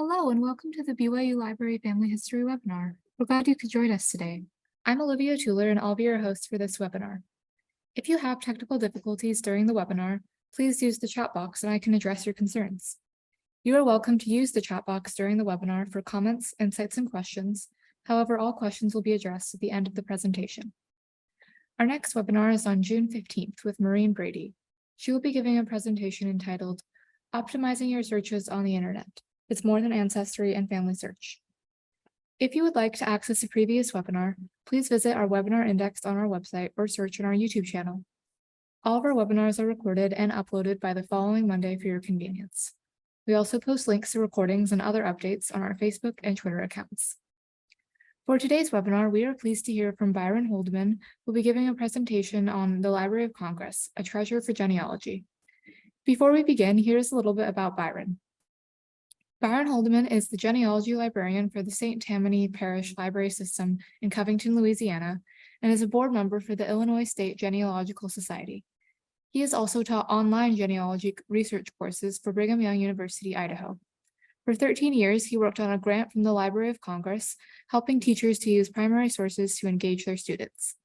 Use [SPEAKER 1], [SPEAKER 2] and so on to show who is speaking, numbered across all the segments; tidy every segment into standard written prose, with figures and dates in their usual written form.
[SPEAKER 1] Hello and welcome to the BYU Library Family History webinar. We're glad you could join us today. I'm Olivia Tuller and I'll be your host for this webinar. If you have technical difficulties during the webinar, please use the chat box and I can address your concerns. You are welcome to use the chat box during the webinar for comments, insights, and questions. However, all questions will be addressed at the end of the presentation. Our next webinar is on June 15th with Maureen Brady. She will be giving a presentation entitled Optimizing Your Searches on the Internet. It's more than ancestry and family search. If you would like to access a previous webinar, please visit our webinar index on our website or search in our YouTube channel. All of our webinars are recorded and uploaded by the following Monday for your convenience. We also post links to recordings and other updates on our Facebook and Twitter accounts. For today's webinar, we are pleased to hear from Byron Holdiman, who will be giving a presentation on the Library of Congress, a treasure for genealogy. Before we begin, here's a little bit about Byron. Byron Holdiman is the genealogy librarian for the St. Tammany Parish Library System in Covington, Louisiana, and is a board member for the Illinois State Genealogical Society. He has also taught online genealogy research courses for Brigham Young University, Idaho. For 13 years, he worked on a grant from the Library of Congress, helping teachers to use primary sources to engage their students.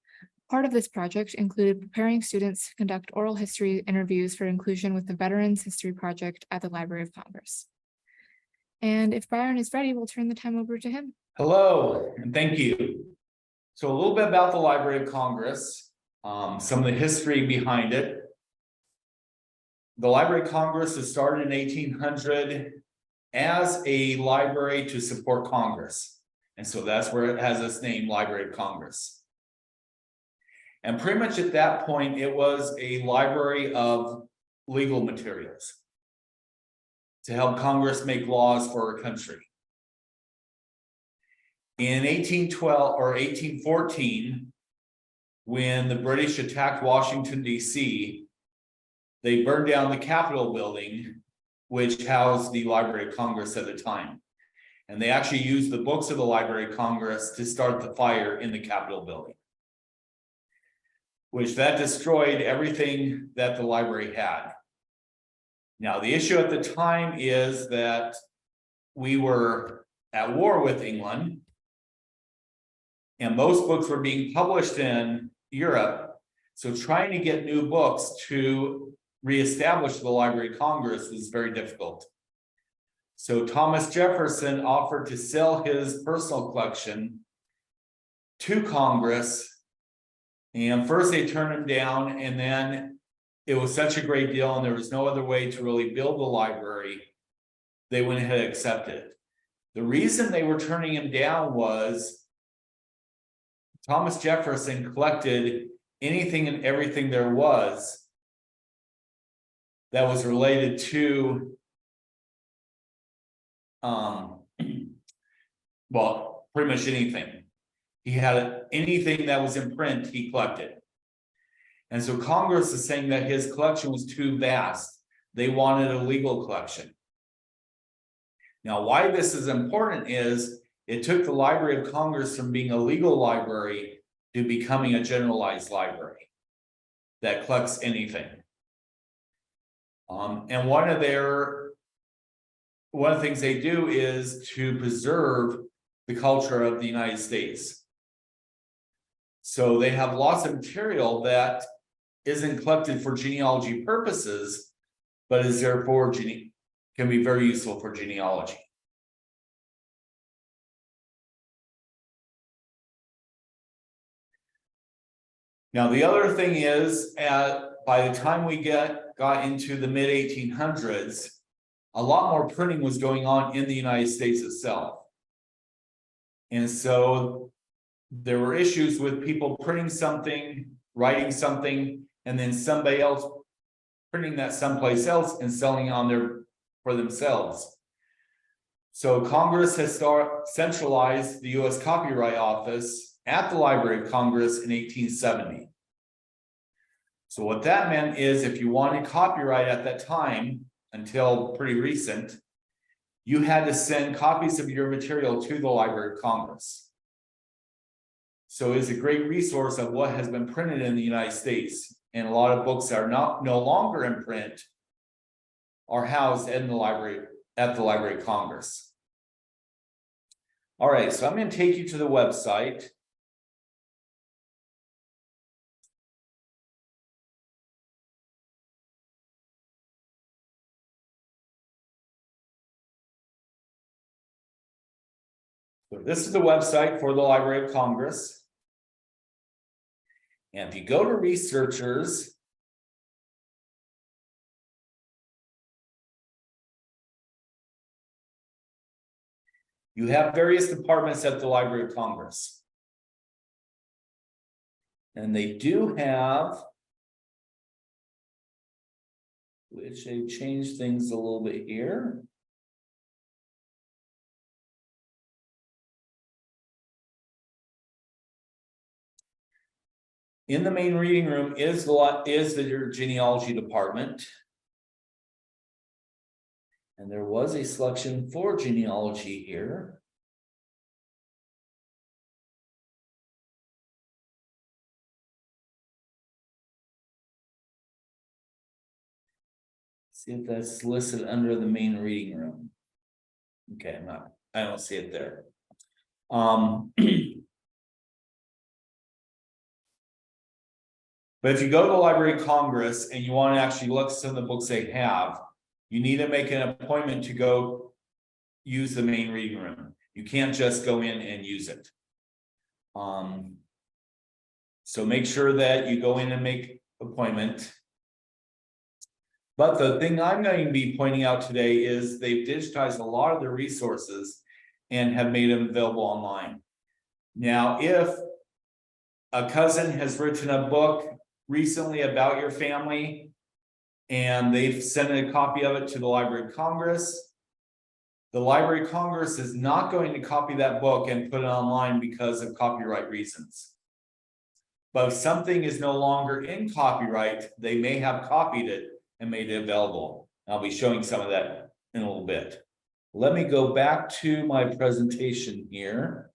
[SPEAKER 1] Part of this project included preparing students to conduct oral history interviews for inclusion with the Veterans History Project at the Library of Congress. And if Byron is ready, we'll turn the time over to him.
[SPEAKER 2] Hello, and thank you. So a little bit about the Library of Congress, some of the history behind it. The Library of Congress was started in 1800 as a library to support Congress. And so that's where it has its name, Library of Congress. And pretty much at that point, it was a library of legal materials to help Congress make laws for our country. In 1812 or 1814, when the British attacked Washington, D.C., they burned down the Capitol building, which housed the Library of Congress at the time. And they actually used the books of the Library of Congress to start the fire in the Capitol building, which that destroyed everything that the library had. Now, the issue at the time is that we were at war with England, and most books were being published in Europe. So trying to get new books to reestablish the Library of Congress was very difficult. So Thomas Jefferson offered to sell his personal collection to Congress, and first they turned him down, and then it was such a great deal and there was no other way to really build the library, they went ahead and accepted it. The reason they were turning him down was Thomas Jefferson collected anything and everything there was that was related to, well, pretty much anything. He had anything that was in print, he collected. And so Congress is saying that his collection was too vast. They wanted a legal collection. Now, why this is important is it took the Library of Congress from being a legal library to becoming a generalized library that collects anything. And one of the things they do is to preserve the culture of the United States. So they have lots of material that isn't collected for genealogy purposes, but is therefore can be very useful for genealogy. Now, the other thing is, by the time we got into the mid-1800s, a lot more printing was going on in the United States itself. And so there were issues with people printing something, writing something, and then somebody else printing that someplace else and selling on there for themselves. So Congress has centralized the U.S. Copyright Office at the Library of Congress in 1870. So what that meant is if you wanted copyright at that time, until pretty recent, you had to send copies of your material to the Library of Congress. So it's a great resource of what has been printed in the United States. And a lot of books that are no longer in print are housed in the library at the Library of Congress. All right, so I'm going to take you to the website. So this is the website for the Library of Congress. And if you go to researchers, you have various departments at the Library of Congress. And they do have, which they changed things a little bit here. In the main reading room is the genealogy department. And there was a selection for genealogy here. See if that's listed under the main reading room. Okay, I don't see it there. But if you go to the Library of Congress and you want to actually look at some of the books they have, you need to make an appointment to go use the main reading room. You can't just go in and use it. So make sure that you go in and make an appointment. But the thing I'm going to be pointing out today is they've digitized a lot of their resources and have made them available online. Now, if a cousin has written a book recently about your family and they've sent a copy of it to the Library of Congress, the Library of Congress is not going to copy that book and put it online because of copyright reasons. But if something is no longer in copyright, they may have copied it and made it available. I'll be showing some of that in a little bit. Let me go back to my presentation here.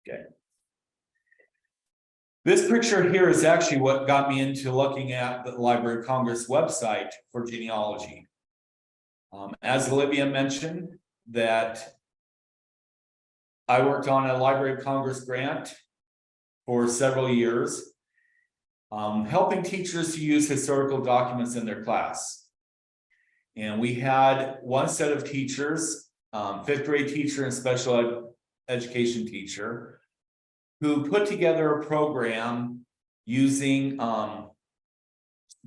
[SPEAKER 2] Okay. This picture here is actually what got me into looking at the Library of Congress website for genealogy. As Olivia mentioned, that I worked on a Library of Congress grant for several years, helping teachers to use historical documents in their class. And we had one set of teachers, fifth grade teacher and special education teacher, who put together a program using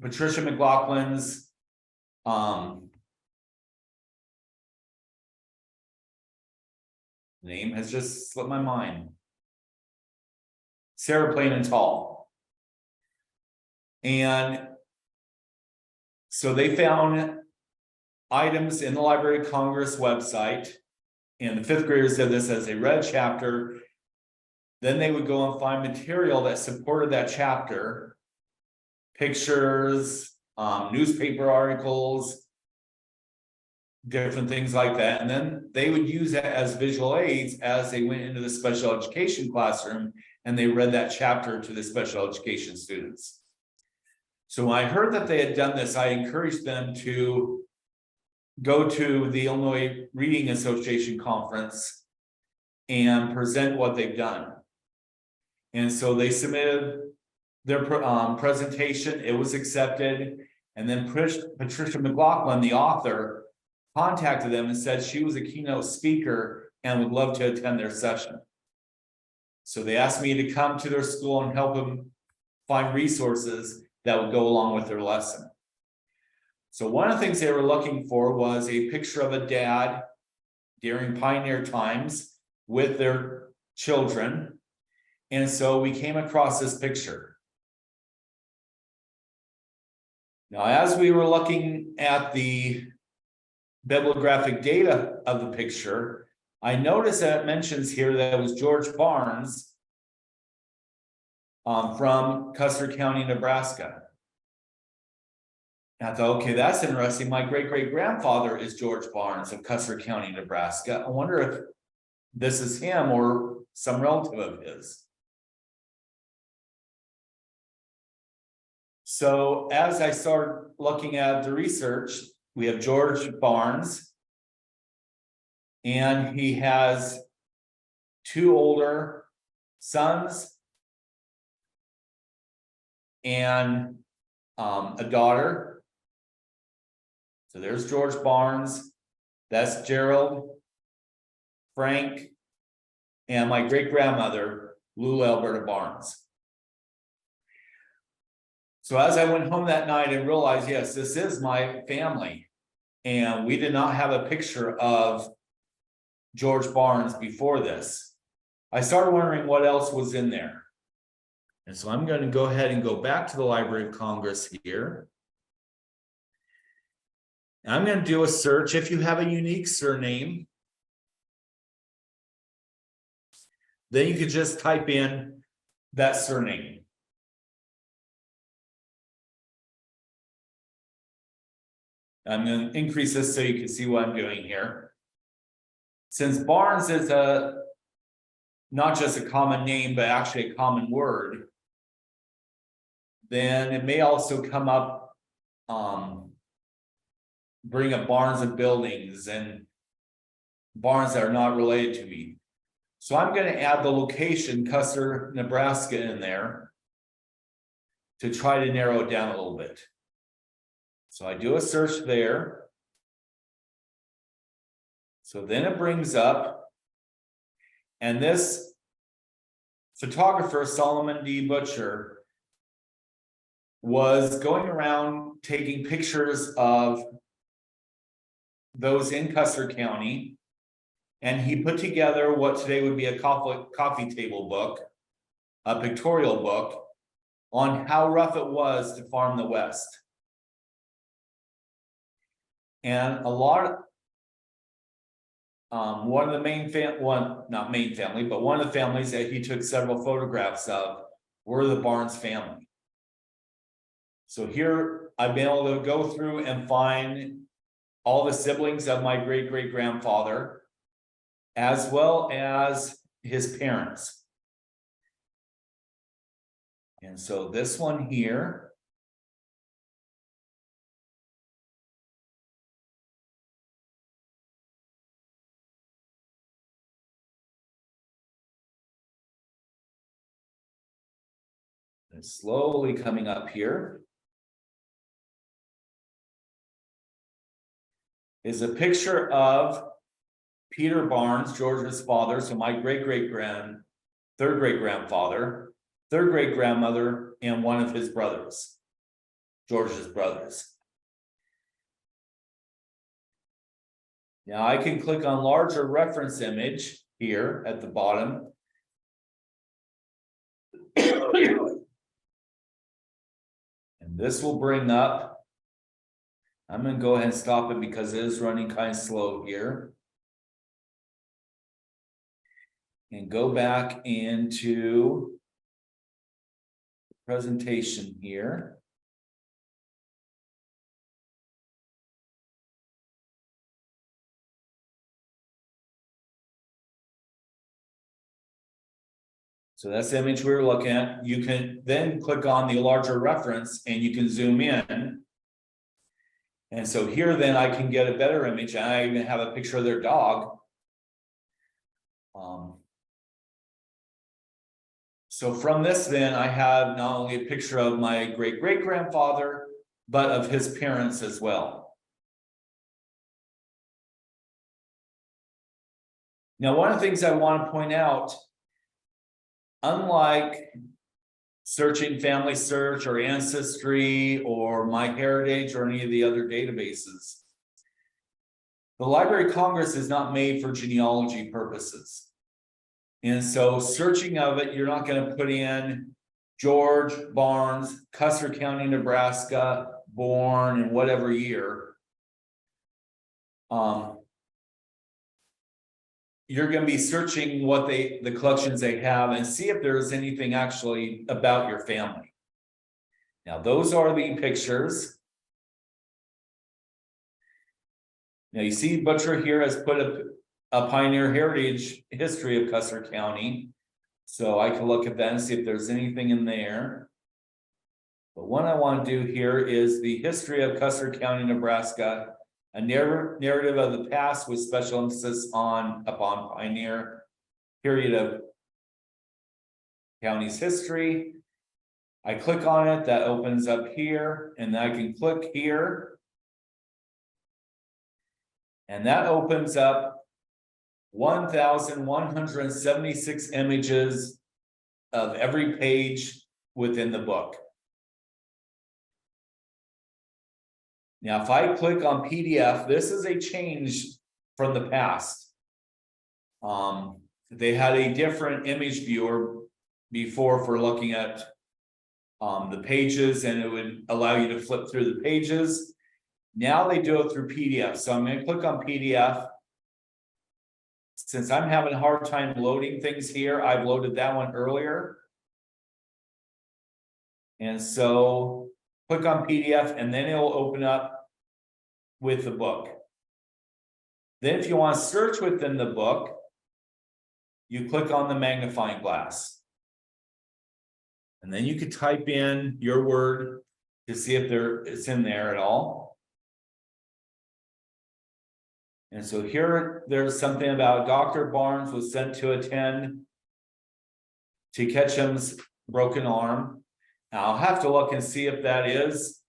[SPEAKER 2] Patricia McLaughlin's name has just slipped my mind. Sarah Plain and Tall. And so they found items in the Library of Congress website, and the fifth graders did this as a read chapter. Then they would go and find material that supported that chapter, pictures, newspaper articles, different things like that. And then they would use that as visual aids as they went into the special education classroom and they read that chapter to the special education students. So when I heard that they had done this, I encouraged them to go to the Illinois Reading Association conference and present what they've done. And so they submitted their presentation, it was accepted, and then Patricia McLaughlin, the author, contacted them and said she was a keynote speaker and would love to attend their session. So they asked me to come to their school and help them find resources that would go along with their lesson. So one of the things they were looking for was a picture of a dad during pioneer times with their children. And so we came across this picture. Now, as we were looking at the bibliographic data of the picture, I noticed that it mentions here that it was George Barnes from Custer County, Nebraska. And I thought, okay, that's interesting. My great-great-grandfather is George Barnes of Custer County, Nebraska. I wonder if this is him or some relative of his. So as I started looking at the research, we have George Barnes. And he has 2 older sons and a daughter. So there's George Barnes, that's Gerald, Frank, and my great-grandmother, Lula Alberta Barnes. So as I went home that night and realized, yes, this is my family, and we did not have a picture of George Barnes before this, I started wondering what else was in there. And so I'm going to go ahead and go back to the Library of Congress here. And I'm going to do a search. If you have a unique surname, then you could just type in that surname. I'm going to increase this so you can see what I'm doing here. Since Barnes is not just a common name, but actually a common word, then it may also come up, bring up barns and buildings and barns that are not related to me. So I'm going to add the location, Custer, Nebraska, in there to try to narrow it down a little bit. So I do a search there. So then it brings up, and this photographer, Solomon D. Butcher, was going around taking pictures of those in Custer County, and he put together what today would be a coffee table book, a pictorial book, on how rough it was to farm the West. And a lot of, one of the one of the families that he took several photographs of were the Barnes family. So here I've been able to go through and find all the siblings of my great-great-grandfather, as well as his parents. And so this one here, is slowly coming up here, is a picture of Peter Barnes, George's father, so my third great-grandfather, third great-grandmother, and one of his brothers, George's brothers. Now I can click on larger reference image here at the bottom. And this will bring up, I'm going to go ahead and stop it because it is running kind of slow here. And go back into presentation here. So that's the image we were looking at. You can then click on the larger reference and you can zoom in. And so here then I can get a better image. And I even have a picture of their dog. So from this then I have not only a picture of my great-great-grandfather, but of his parents as well. Now, one of the things I want to point out, unlike searching Family Search or Ancestry or MyHeritage or any of the other databases, the Library of Congress is not made for genealogy purposes. And so searching of it, you're not going to put in George Barnes, Custer County, Nebraska, born in whatever year. You're going to be searching what the collections they have and see if there's anything actually about your family. Now, those are the pictures. Now, you see Butcher here has put a Pioneer Heritage History of Custer County. So I can look at that and see if there's anything in there. But what I want to do here is the history of Custer County, Nebraska, a narrative of the past with special emphasis upon pioneer period of county's history. I click on it, that opens up here, and then I can click here. And that opens up 1,176 images of every page within the book. Now, if I click on PDF, this is a change from the past. They had a different image viewer before for looking at the pages, and it would allow you to flip through the pages. Now they do it through PDF. So I'm going to click on PDF. Since I'm having a hard time loading things here, I've loaded that one earlier. And so click on PDF, and then it'll open up with the book. Then if you want to search within the book, you click on the magnifying glass. And then you could type in your word to see if it's in there at all. And so here, there's something about Dr. Barnes was sent to attend to Ketchum's broken arm. Now, I'll have to look and see if that is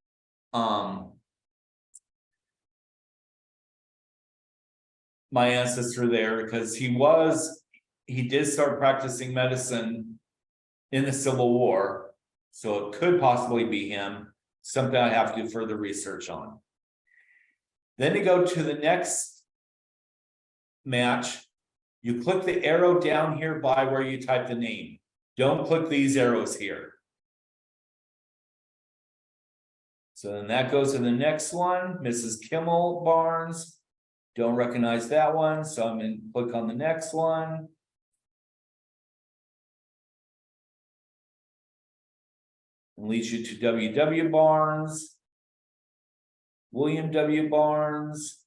[SPEAKER 2] my ancestor there, because he did start practicing medicine in the Civil War. So it could possibly be him, something I have to do further research on. Then to go to the next match, you click the arrow down here by where you type the name. Don't click these arrows here. So then that goes to the next one, Mrs. Kimmel Barnes. Don't recognize that one, so I'm going to click on the next one. And leads you to W.W. Barnes, William W. Barnes.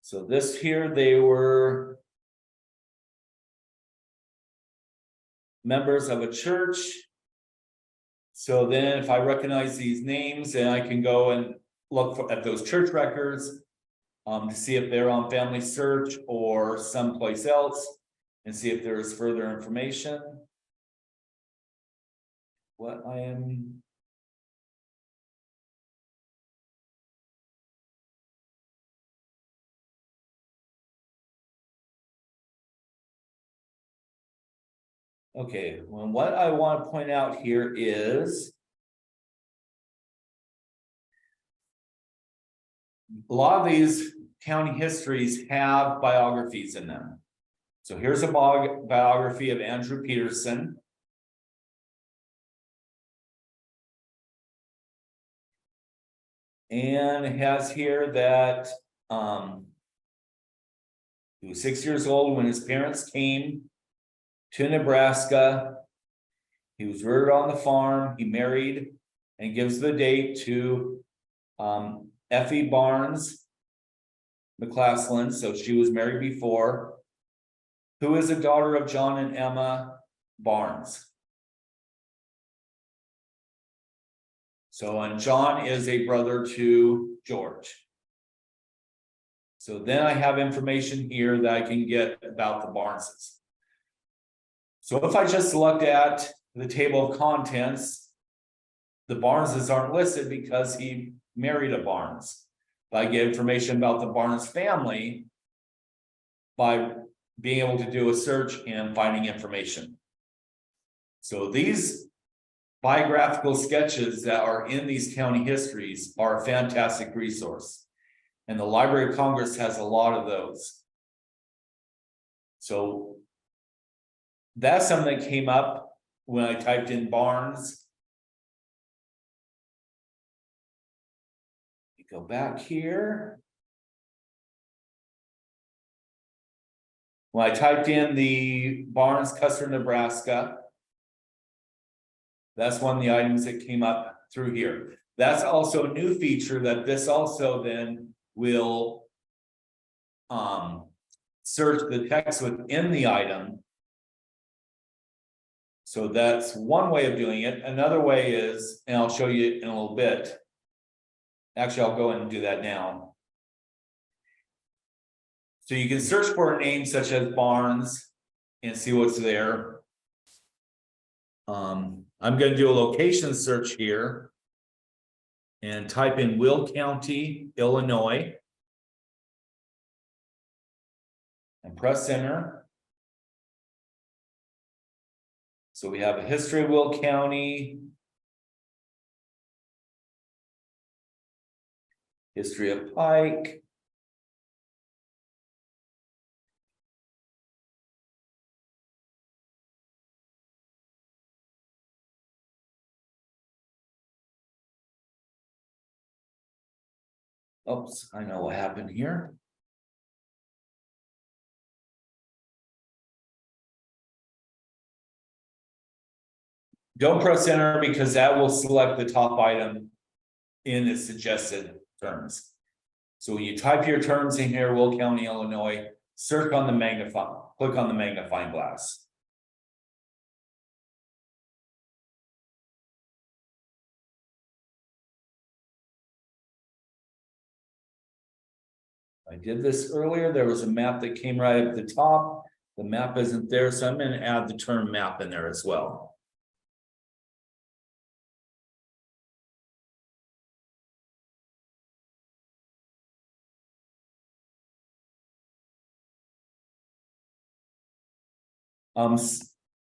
[SPEAKER 2] So this here, they were members of a church. So then if I recognize these names, then I can go and look at those church records to see if they're on Family Search or someplace else, and see if there is further information. What I am... Okay, well, what I want to point out here is a lot of these county histories have biographies in them. So here's a biography of Andrew Peterson. And it has here that he was 6 years old when his parents came to Nebraska. He was reared on the farm. He married, and gives the date to Effie Barnes McClaslin. So she was married before, who is a daughter of John and Emma Barnes. So, and John is a brother to George. So then I have information here that I can get about the Barneses. So if I just looked at the table of contents, the Barneses aren't listed because he married a Barnes. But I get information about the Barnes family by being able to do a search and finding information. So these biographical sketches that are in these county histories are a fantastic resource. And the Library of Congress has a lot of those. So that's something that came up when I typed in Barnes. Go back here. When I typed in the Barnes, Custer, Nebraska, that's one of the items that came up through here. That's also a new feature that this also then will search the text within the item So that's one way of doing it. Another way is, and I'll show you in a little bit. Actually, I'll go ahead and do that now. So you can search for a name such as Barnes and see what's there. I'm going to do a location search here and type in Will County, Illinois, and press enter. So we have a history of Will County, history of Pike, oops, I know what happened here. Don't press enter because that will select the top item in the suggested terms. So when you type your terms in here, Will County, Illinois, search on the click on the magnifying glass. I did this earlier. There was a map that came right at the top. The map isn't there, so I'm going to add the term map in there as well.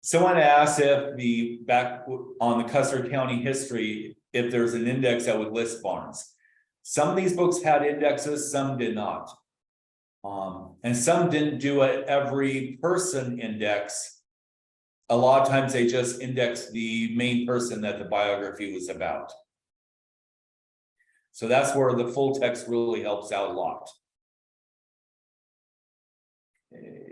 [SPEAKER 2] Someone asked if the back on the Custer County history, if there's an index that would list barns. Some of these books had indexes, some did not. And some didn't do it every person index. A lot of times they just index the main person that the biography was about. So that's where the full text really helps out a lot. Okay.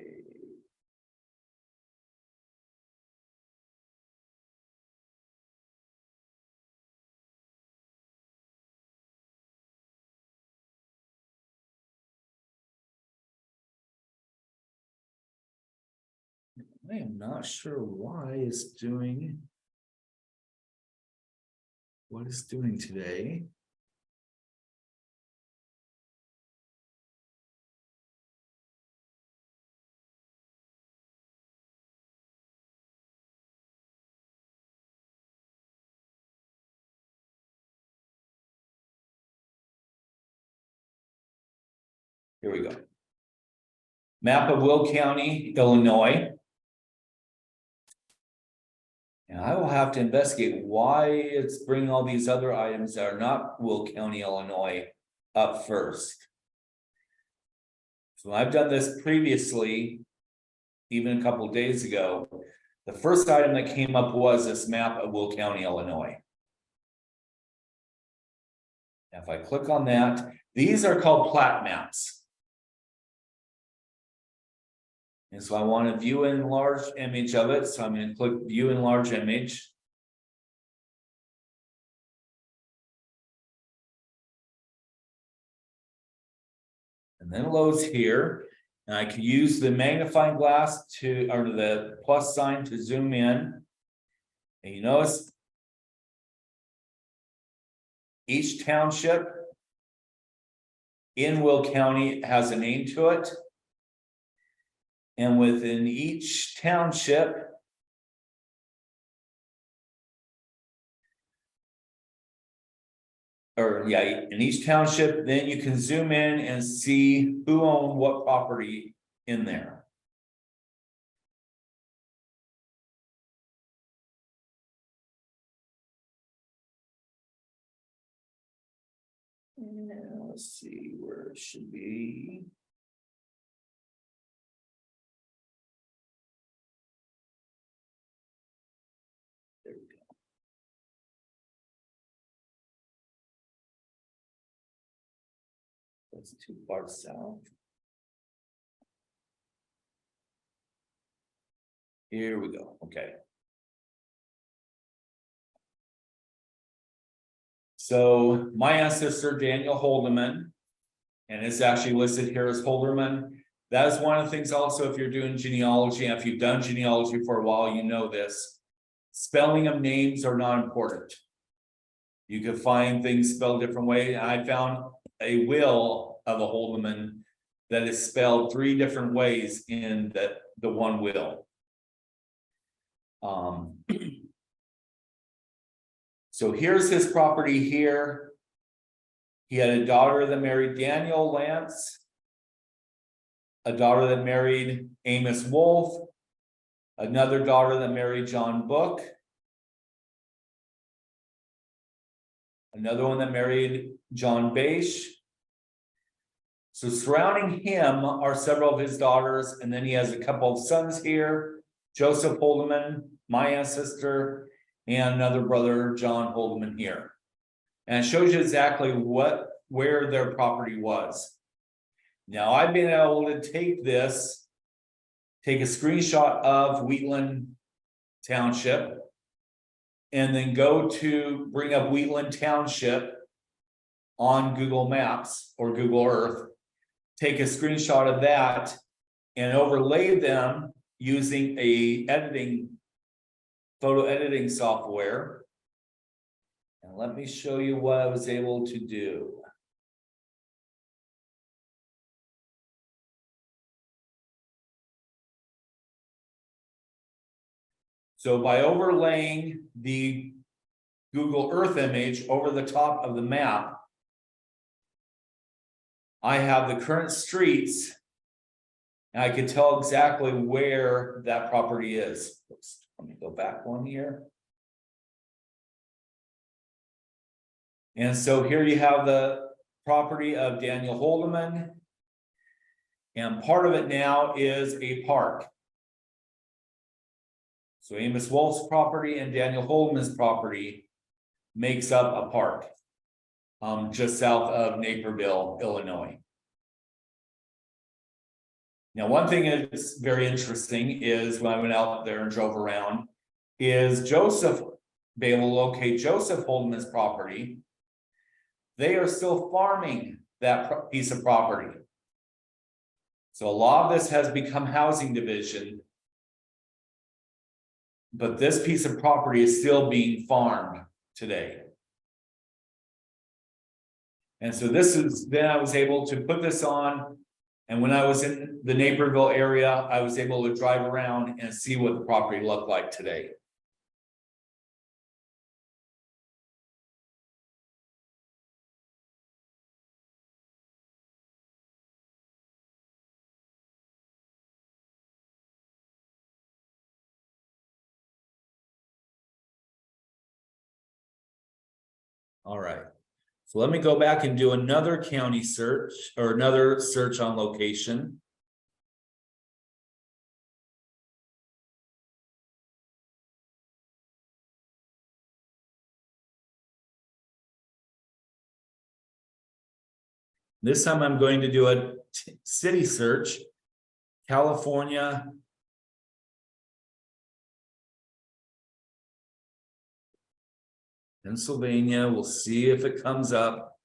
[SPEAKER 2] I am not sure why it's doing what it's doing today. Here we go. Map of Will County, Illinois. And I will have to investigate why it's bringing all these other items that are not Will County, Illinois up first. So I've done this previously, even a couple of days ago. The first item that came up was this map of Will County, Illinois. Now, if I click on that, these are called plat maps. And so I want to view an enlarged image of it. So I'm going to click view enlarged image. And then it loads here. And I can use the magnifying glass to, or the plus sign to zoom in. And you notice each township in Will County has a name to it. And within each township, in each township, then you can zoom in and see who owned what property in there. And let's see where it should be. There we go. That's too far south. Here we go. Okay. So my ancestor, Daniel Holdiman, and it's actually listed here as Holdiman. That is one of the things also, if you're doing genealogy, and if you've done genealogy for a while, you know this. spelling of names are not important. You can find things spelled different ways. I found a will of a Holdiman that is spelled 3 different ways in the one will. So here's his property here. He had a daughter that married Daniel Lance, a daughter that married Amos Wolfe, another daughter that married John Book, another one that married John Bache. So surrounding him are several of his daughters, and then he has a couple of sons here, Joseph Holdiman, my ancestor, and another brother, John Holdiman here. And it shows you exactly where their property was. Now I've been able to take a screenshot of Wheatland Township, and then go to bring up Wheatland Township on Google Maps or Google Earth, take a screenshot of that and overlay them using a photo editing software. And let me show you what I was able to do. So by overlaying the Google Earth image over the top of the map, I have the current streets, and I can tell exactly where that property is. Oops, let me go back one here. And so here you have the property of Daniel Holdiman, and part of it now is a park. So Amos Wolfe's property and Daniel Holdiman's property makes up a park just south of Naperville, Illinois. Now, one thing that's very interesting is when I went out there and drove around, is be able to locate Joseph Holdiman's property. They are still farming that piece of property. So a lot of this has become housing division, but this piece of property is still being farmed today. And so then I was able to put this on, and when I was in the Naperville area, I was able to drive around and see what the property looked like today. All right, so let me go back and do another county search or another search on location. This time I'm going to do a city search, California. Pennsylvania, we'll see if it comes up.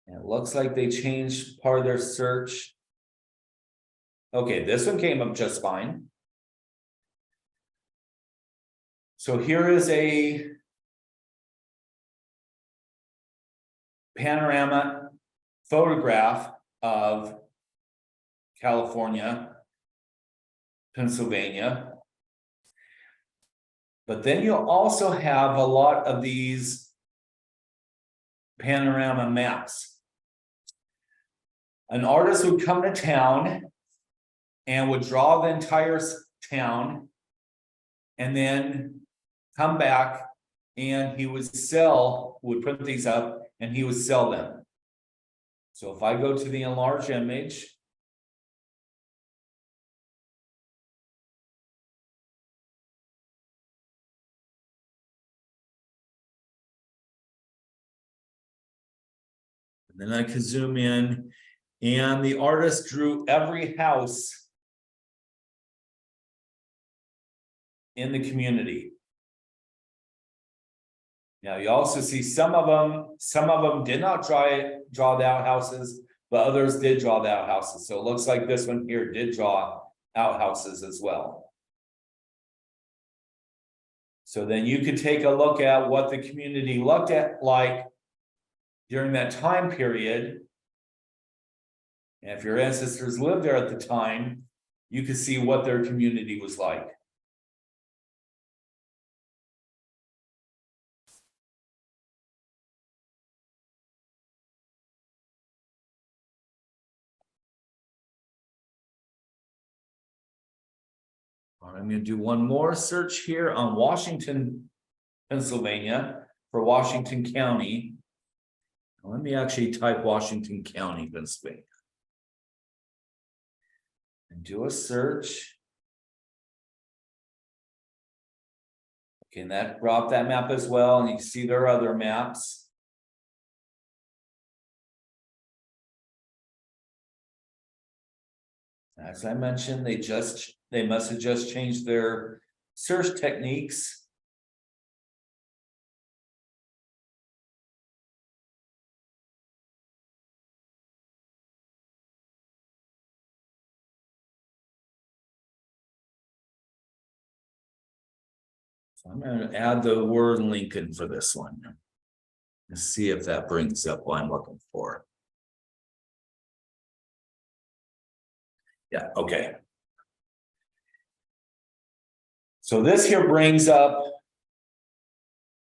[SPEAKER 2] And it looks like they changed part of their search. Okay, this one came up just fine. So here is a panorama photograph of California, Pennsylvania. But then you'll also have a lot of these panorama maps. An artist would come to town and would draw the entire town and then come back, and he would put these up and he would sell them. So if I go to the enlarge image, then I can zoom in, and the artist drew every house in the community. Now you also see some of them did not draw the outhouses, but others did draw the outhouses. So it looks like this one here did draw outhouses as well. So then you could take a look at what the community looked at like during that time period. And if your ancestors lived there at the time, you could see what their community was like. All right, I'm going to do one more search here on Washington, Pennsylvania for Washington County. Let me actually type Washington County, Pennsylvania. And do a search. Okay, and that brought that map as well, and you can see there are other maps. As I mentioned, they must have just changed their search techniques. So I'm going to add the word Lincoln for this one. Let's see if that brings up what I'm looking for. Yeah, okay. So this here brings up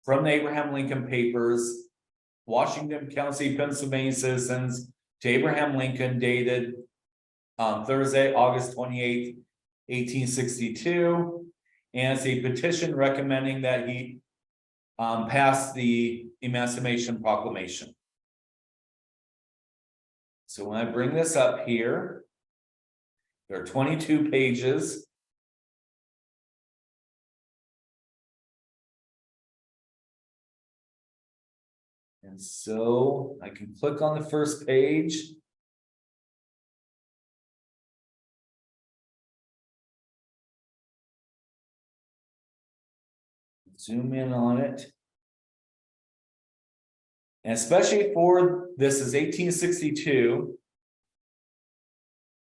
[SPEAKER 2] from the Abraham Lincoln Papers, Washington County, Pennsylvania citizens to Abraham Lincoln, dated Thursday, August 28th, 1862. And it's a petition recommending that he pass the Emancipation Proclamation. So when I bring this up here, there are 22 pages. And so I can click on the first page. Zoom in on it. And especially for this is 1862.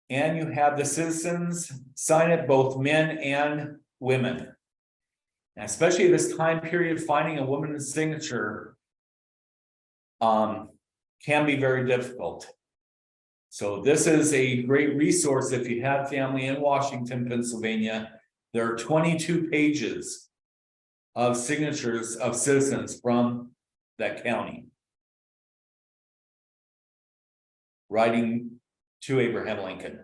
[SPEAKER 2] And you have the citizens sign it, both men and women. And especially this time period, finding a woman's signature can be very difficult. So this is a great resource if you have family in Washington, Pennsylvania. There are 22 pages of signatures of citizens from that county writing to Abraham Lincoln.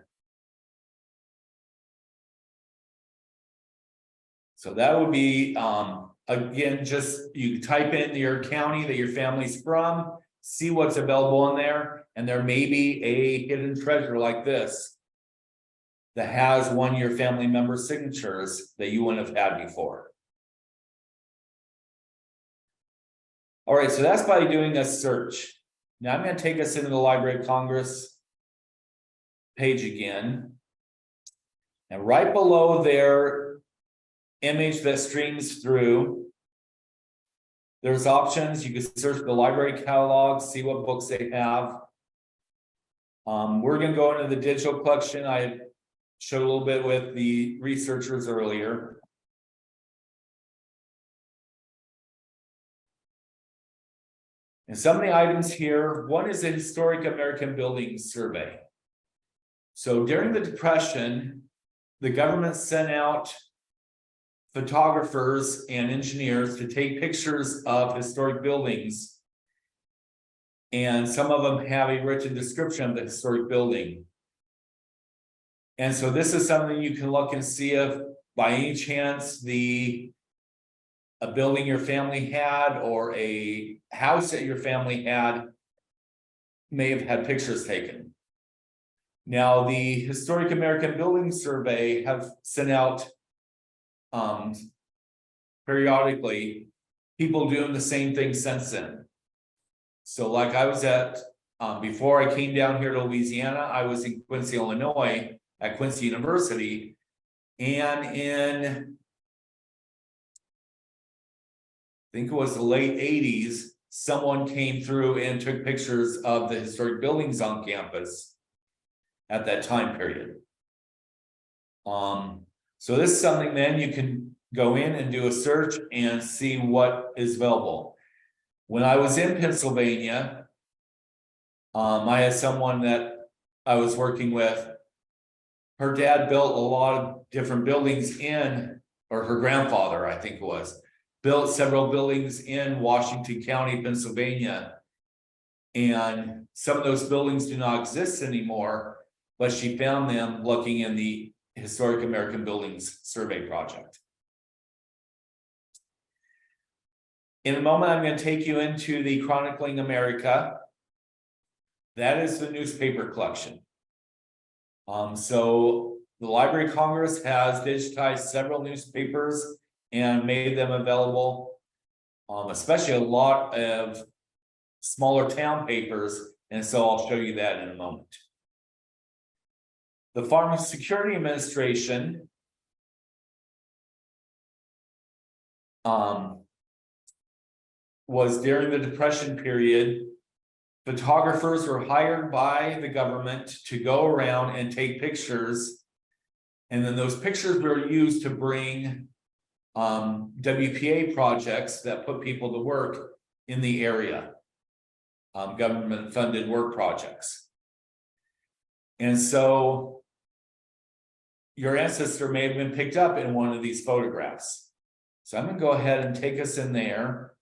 [SPEAKER 2] So that would be, again, just you type in your county that your family's from, see what's available in there, and there may be a hidden treasure like this that has one of your family member signatures that you wouldn't have had before. All right, so that's by doing a search. Now I'm going to take us into the Library of Congress page again. And right below their image that streams through, there's options. You can search the library catalog, see what books they have. We're going to go into the digital collection. I showed a little bit with the researchers earlier. And some of the items here, one is a Historic American Buildings Survey. So during the Depression, the government sent out photographers and engineers to take pictures of historic buildings. And some of them have a written description of the historic building. And so this is something you can look and see if by any chance a building your family had or a house that your family had may have had pictures taken. Now, the Historic American Building Survey have sent out periodically people doing the same thing since then. So like I was at, before I came down here to Louisiana, I was in Quincy, Illinois at Quincy University. And in, I think it was the late 80s, someone came through and took pictures of the historic buildings on campus at that time period. So this is something then you can go in and do a search and see what is available. When I was in Pennsylvania, I had someone that I was working with. Her dad built a lot of different buildings or her grandfather, I think it was, built several buildings in Washington County, Pennsylvania. And some of those buildings do not exist anymore, but she found them looking in the Historic American Buildings Survey Project. In a moment, I'm going to take you into the Chronicling America. That is the newspaper collection. So the Library of Congress has digitized several newspapers and made them available, especially a lot of smaller town papers, and so I'll show you that in a moment. The Farm Security Administration was during the Depression period. Photographers were hired by the government to go around and take pictures, and then those pictures were used to bring WPA projects that put people to work in the area, government funded work projects. And so your ancestor may have been picked up in one of these photographs. So I'm going to go ahead and take us in there.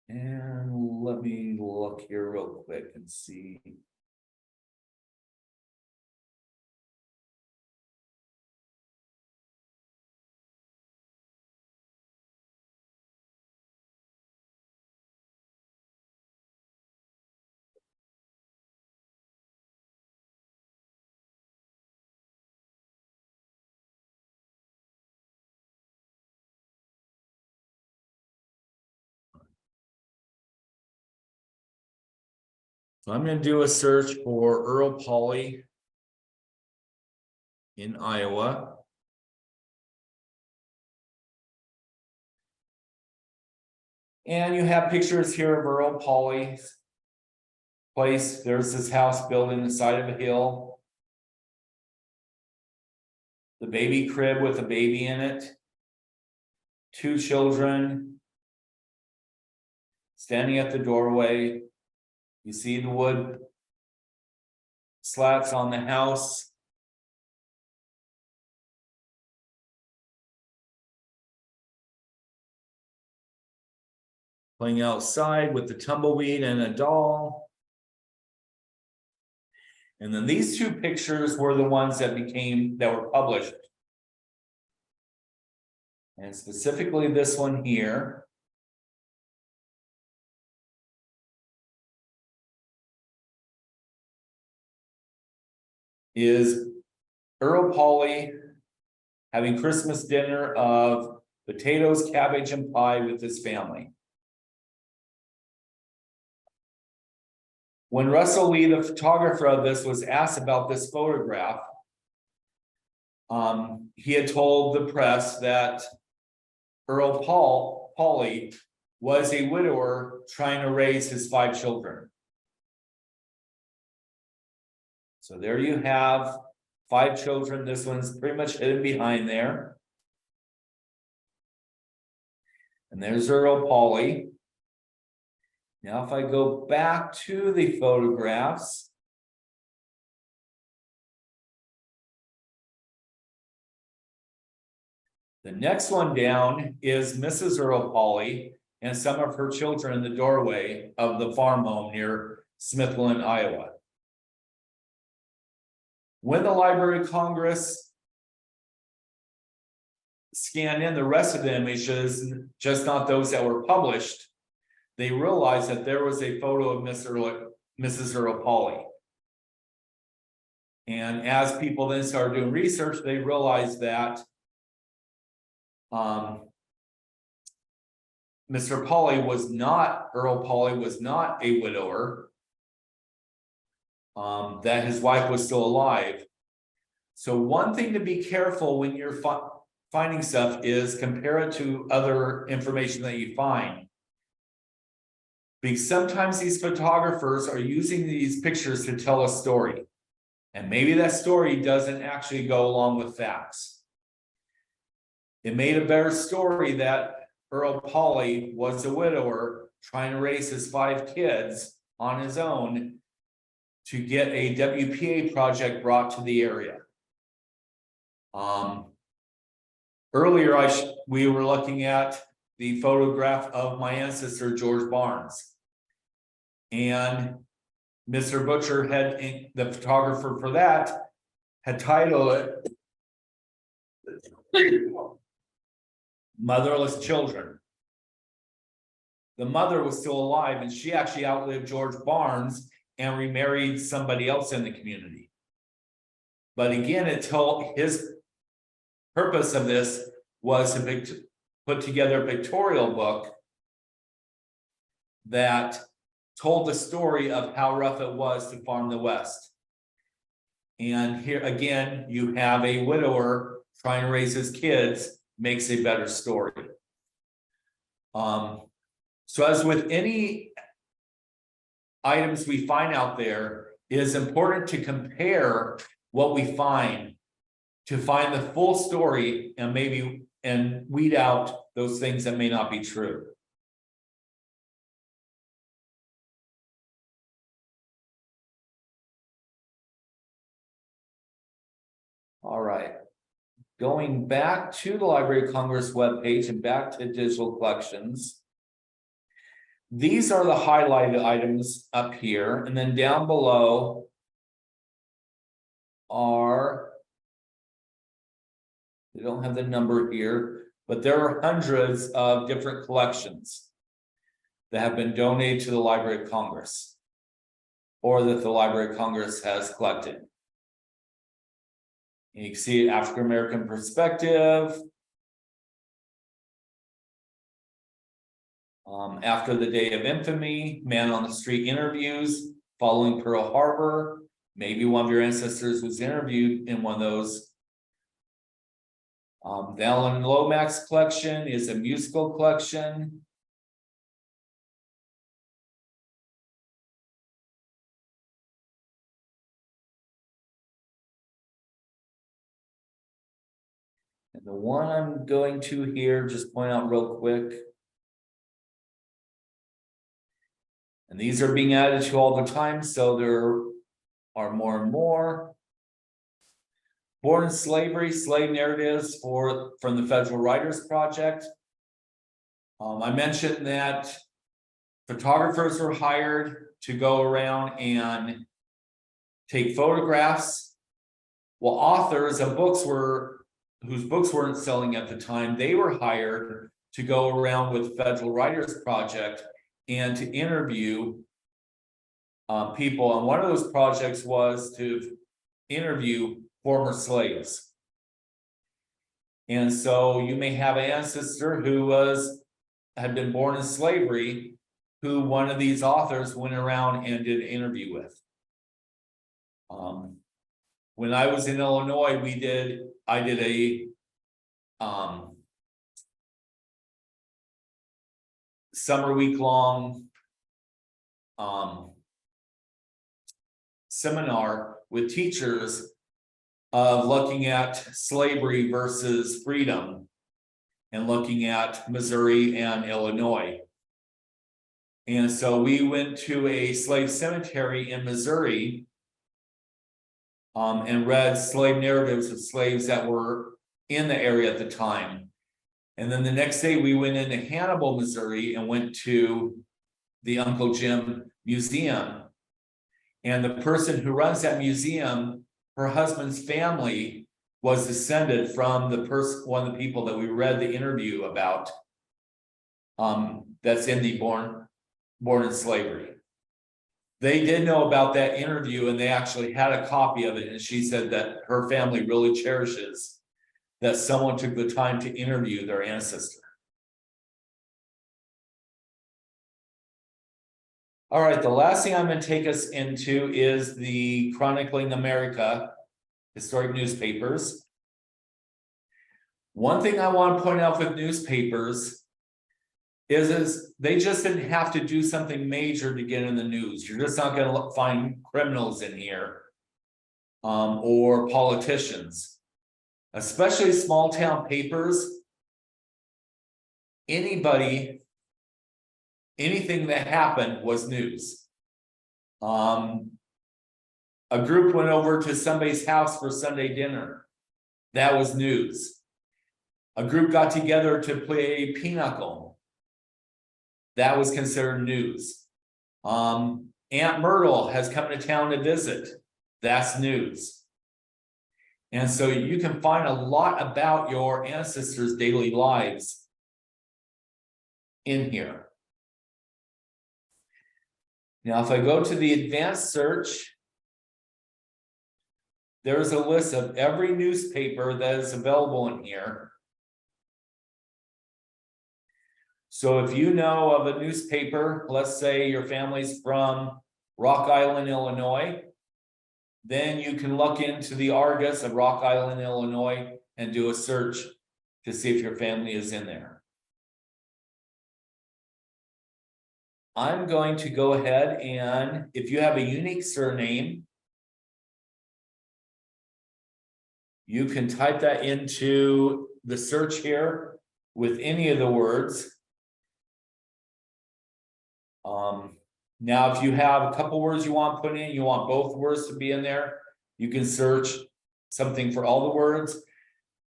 [SPEAKER 2] And let me look here real quick and see. So I'm going to do a search for Earl Polly in Iowa. And you have pictures here of Earl Polly's place. There's this house built in the side of a hill. The baby crib with a baby in it. 2 children standing at the doorway. You see the wood slats on the house. Playing outside with the tumbleweed and a doll. And then these 2 pictures were the ones that were published. And specifically this one here. Is Earl Polly having Christmas dinner of potatoes, cabbage, and pie with his family. When Russell Lee, the photographer of this, was asked about this photograph, he had told the press that Earl Polly was a widower trying to raise his 5 children. So there you have 5 children. This one's pretty much hidden behind there. And there's Earl Polly. Now, if I go back to the photographs, the next one down is Mrs. Earl Polly and some of her children in the doorway of the farm home near Smithland, Iowa. When the Library of Congress scanned in the rest of the images, just not those that were published, they realized that there was a photo of Mrs. Earl Polly. And as people then started doing research, they realized that Earl Polly was not a widower, that his wife was still alive. So one thing to be careful when you're finding stuff is compare it to other information that you find. Because sometimes these photographers are using these pictures to tell a story. And maybe that story doesn't actually go along with facts. It made a better story that Earl Polly was a widower trying to raise his 5 kids on his own to get a WPA project brought to the area. Earlier, we were looking at the photograph of my ancestor, George Barnes. And Mr. Butcher the photographer for that, had titled it Motherless Children. The mother was still alive, and she actually outlived George Barnes and remarried somebody else in the community. But again, it told his purpose of this was to put together a pictorial book that told the story of how rough it was to farm the West. And here again, you have a widower trying to raise his kids, makes a better story. So as with any items we find out there, it is important to compare what we find to find the full story and weed out those things that may not be true. All right, going back to the Library of Congress webpage and back to digital collections. These are the highlighted items up here, and then down below are, they don't have the number here, but there are hundreds of different collections that have been donated to the Library of Congress or that the Library of Congress has collected. And you can see African American perspective. After the Day of Infamy, Man on the Street interviews, following Pearl Harbor. Maybe one of your ancestors was interviewed in one of those. The Alan Lomax collection is a musical collection. And the one I'm going to here, just point out real quick. And these are being added to all the time, so there are more and more. Born in Slavery, Slave Narratives from the Federal Writers Project. I mentioned that photographers were hired to go around and take photographs. Well, authors of books whose books weren't selling at the time, they were hired to go around with Federal Writers Project and to interview people. And one of those projects was to interview former slaves. And so you may have an ancestor who had been born in slavery, who one of these authors went around and did an interview with. When I was in Illinois, I did a summer week-long seminar with teachers of looking at slavery versus freedom and looking at Missouri and Illinois. And so we went to a slave cemetery in Missouri and read slave narratives of slaves that were in the area at the time. And then the next day we went into Hannibal, Missouri, and went to the Uncle Jim Museum. And the person who runs that museum, her husband's family was descended from one of the people that we read the interview about. That's in the born in slavery. They did know about that interview, and they actually had a copy of it. And she said that her family really cherishes that someone took the time to interview their ancestor. All right, the last thing I'm going to take us into is the Chronicling America historic newspapers. One thing I want to point out with newspapers is they just didn't have to do something major to get in the news. You're just not going to find criminals in here, or politicians, especially small town papers. Anything that happened was news. A group went over to somebody's house for Sunday dinner. That was news. A group got together to play pinochle. That was considered news. Aunt Myrtle has come to town to visit. That's news. And so you can find a lot about your ancestors' daily lives in here. Now, if I go to the advanced search, there's a list of every newspaper that is available in here. So if you know of a newspaper, let's say your family's from Rock Island, Illinois, then you can look into the Argus of Rock Island, Illinois, and do a search to see if your family is in there. I'm going to go ahead and, if you have a unique surname, you can type that into the search here with any of the words. Now, if you have a couple words you want put in, you want both words to be in there, you can search something for all the words.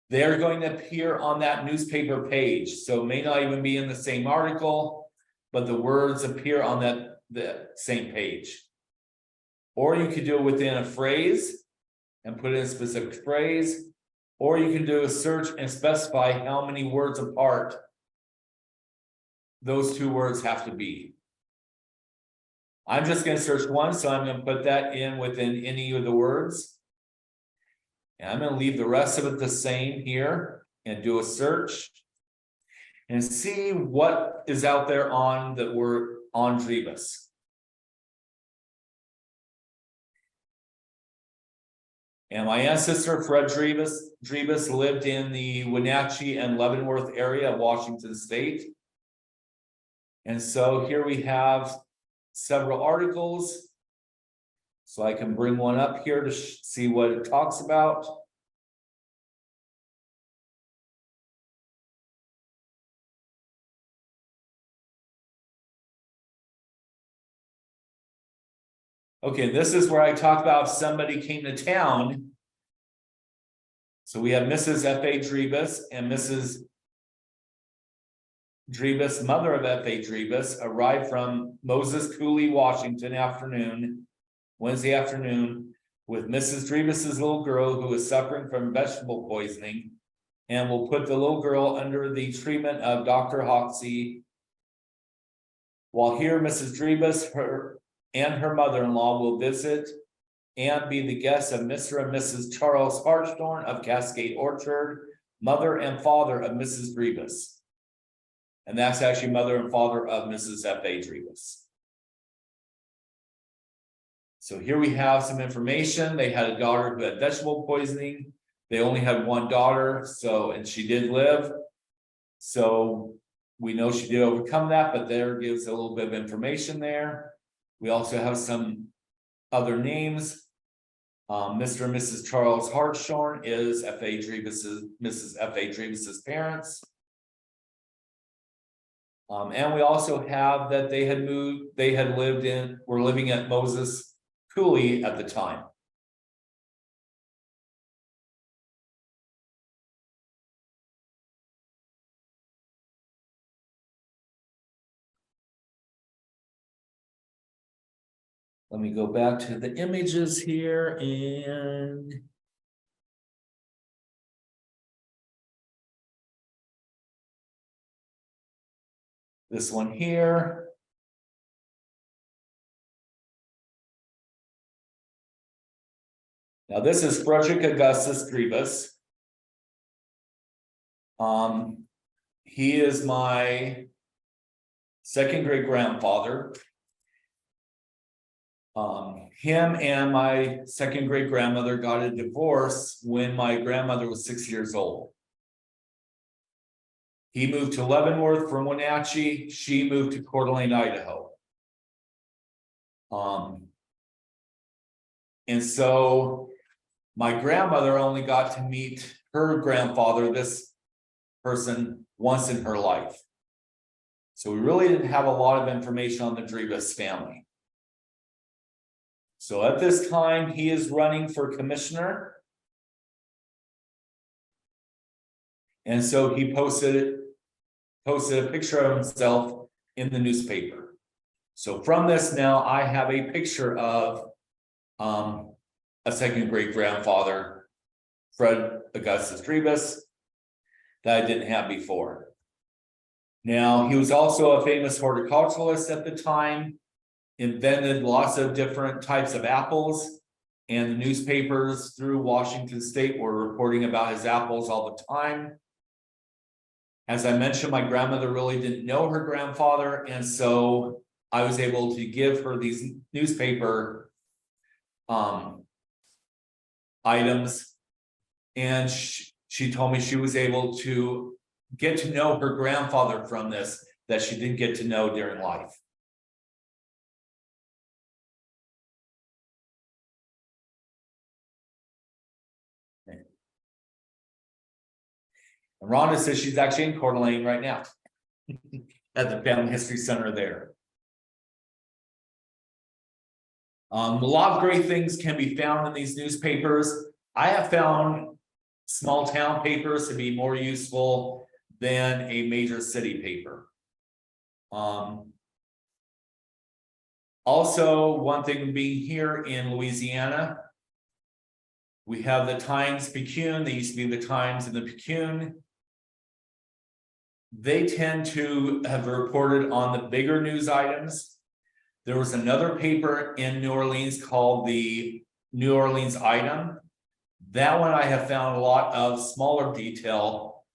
[SPEAKER 2] They're going to appear on that newspaper page, so it may not even be in the same article, but the words appear on the same page. Or you could do it within a phrase and put in a specific phrase, or you can do a search and specify how many words apart those two words have to be. I'm just going to search one, so I'm going to put that in within any of the words. And I'm going to leave the rest of it the same here and do a search and see what is out there on the word on Drebus. And my ancestor, Fred Drebus lived in the Wenatchee and Leavenworth area of Washington State. And so here we have several articles. So I can bring one up here to see what it talks about. Okay, this is where I talk about somebody came to town. So we have Mrs. F.A. Drebus and Mrs. Drebus, mother of F.A. Drebus, arrived from Moses Coulee, Washington Wednesday afternoon, with Mrs. Drebus's little girl who was suffering from vegetable poisoning, and will put the little girl under the treatment of Dr. Hoxie. While here, Mrs. Drebus and her mother-in-law will visit and be the guests of Mr. and Mrs. Charles Hartshorn of Cascade Orchard, mother and father of Mrs. Drebus. And that's actually mother and father of Mrs. F.A. Drebus. So here we have some information. They had a daughter who had vegetable poisoning. They only had one daughter, and she did live. So we know she did overcome that, but there gives a little bit of information there. We also have some other names. Mr. and Mrs. Charles Hartshorn is Mrs. F.A. Drebus's parents. And we also have that were living at Moses Coulee at the time. Let me go back to the images here and this one here. Now this is Frederick Augustus Drebus. He is my second great grandfather. Him and my second great grandmother got a divorce when my grandmother was 6 years old. He moved to Leavenworth from Wenatchee. She moved to Coeur d'Alene, Idaho. And so my grandmother only got to meet her grandfather, this person, once in her life. So we really didn't have a lot of information on the Dribus family. So at this time, he is running for commissioner. And so he posted a picture of himself in the newspaper. So from this now, I have a picture of a second great grandfather, Fred Augustus Dribus, that I didn't have before. Now, he was also a famous horticulturalist at the time, invented lots of different types of apples, and the newspapers through Washington State were reporting about his apples all the time. As I mentioned, my grandmother really didn't know her grandfather, and so I was able to give her these newspaper items, and she told me she was able to get to know her grandfather from this that she didn't get to know during life. And Rhonda says she's actually in Coeur d'Alene right now at the Family History Center there. A lot of great things can be found in these newspapers. I have found small town papers to be more useful than a major city paper. Also, one thing being here in Louisiana, we have the Times-Picayune. They used to be the Times and the Picayune. They tend to have reported on the bigger news items. There was another paper in New Orleans called the New Orleans Item. That one I have found a lot of smaller detail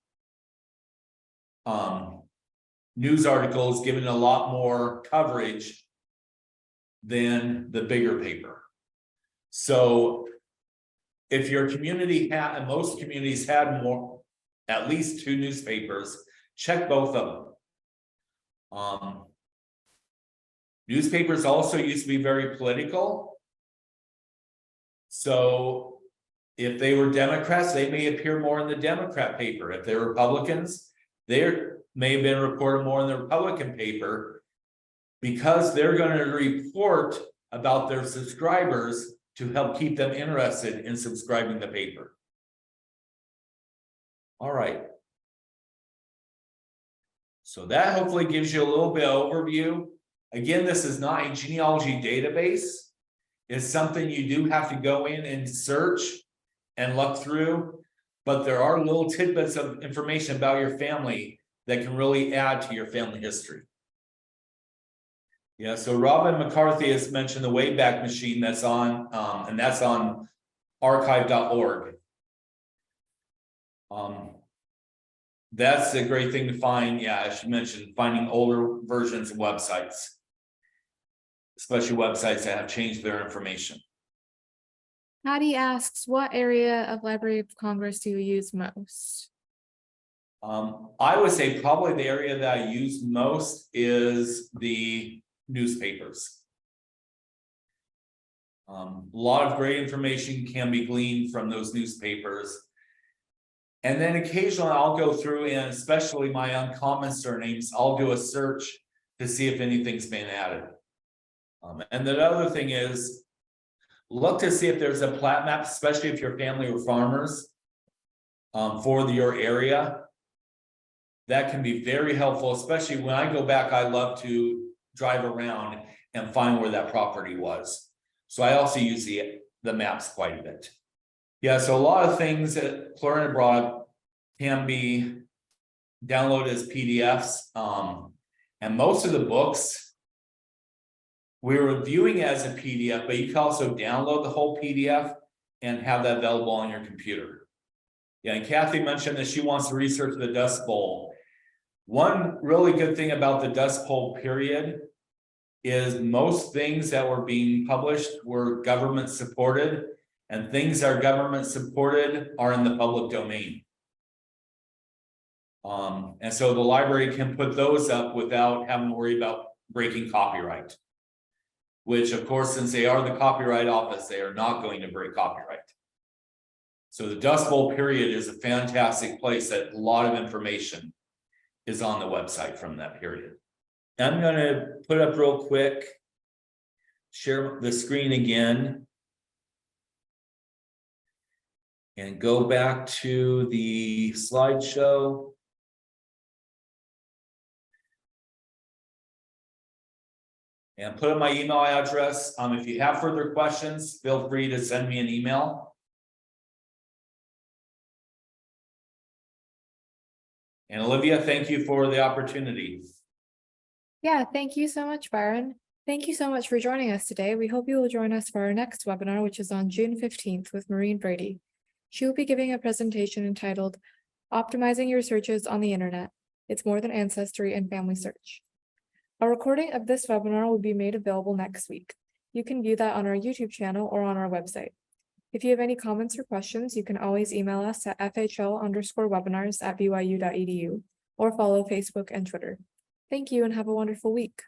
[SPEAKER 2] news articles given a lot more coverage than the bigger paper. So if your community had, and most communities had more, at least 2 newspapers, check both of them. Newspapers also used to be very political. So if they were Democrats, they may appear more in the Democrat paper. If they're Republicans, they may have been reported more in the Republican paper, because they're going to report about their subscribers to help keep them interested in subscribing the paper. All right. So that hopefully gives you a little bit of overview. Again, this is not a genealogy database. It's something you do have to go in and search and look through, but there are little tidbits of information about your family that can really add to your family history. Yeah, so Robin McCarthy has mentioned the Wayback Machine that's on, and that's on archive.org. That's a great thing to find. Yeah, as you mentioned, finding older versions of websites, especially websites that have changed their information.
[SPEAKER 1] Patty asks, what area of Library of Congress do you use most?
[SPEAKER 2] I would say probably the area that I use most is the newspapers. A lot of great information can be gleaned from those newspapers. And then occasionally I'll go through, and especially my uncommon surnames, I'll do a search to see if anything's been added. And the other thing is, look to see if there's a plat map, especially if your family were farmers, for your area. That can be very helpful, especially when I go back. I love to drive around and find where that property was. So I also use the maps quite a bit. Yeah, so a lot of things that Florida brought can be downloaded as PDFs. And most of the books we're reviewing as a PDF, but you can also download the whole PDF and have that available on your computer. Yeah, and Kathy mentioned that she wants to research the Dust Bowl. One really good thing about the Dust Bowl period is most things that were being published were government supported, and things that are government supported are in the public domain. And so the library can put those up without having to worry about breaking copyright. Which of course, since they are the copyright office, they are not going to break copyright. So the Dust Bowl period is a fantastic place that a lot of information is on the website from that period. I'm gonna put up real quick, share the screen again. And go back to the slideshow. And put in my email address. If you have further questions, feel free to send me an email. And Olivia, thank you for the opportunity.
[SPEAKER 1] Yeah, thank you so much, Byron. Thank you so much for joining us today. We hope you will join us for our next webinar, which is on June 15th with Maureen Brady. She will be giving a presentation entitled Optimizing Your Searches on the Internet. It's More Than Ancestry and Family Search. A recording of this webinar will be made available next week. You can view that on our YouTube channel or on our website. If you have any comments or questions, you can always email us at fhl_webinars@byu.edu or follow Facebook and Twitter. Thank you and have a wonderful week.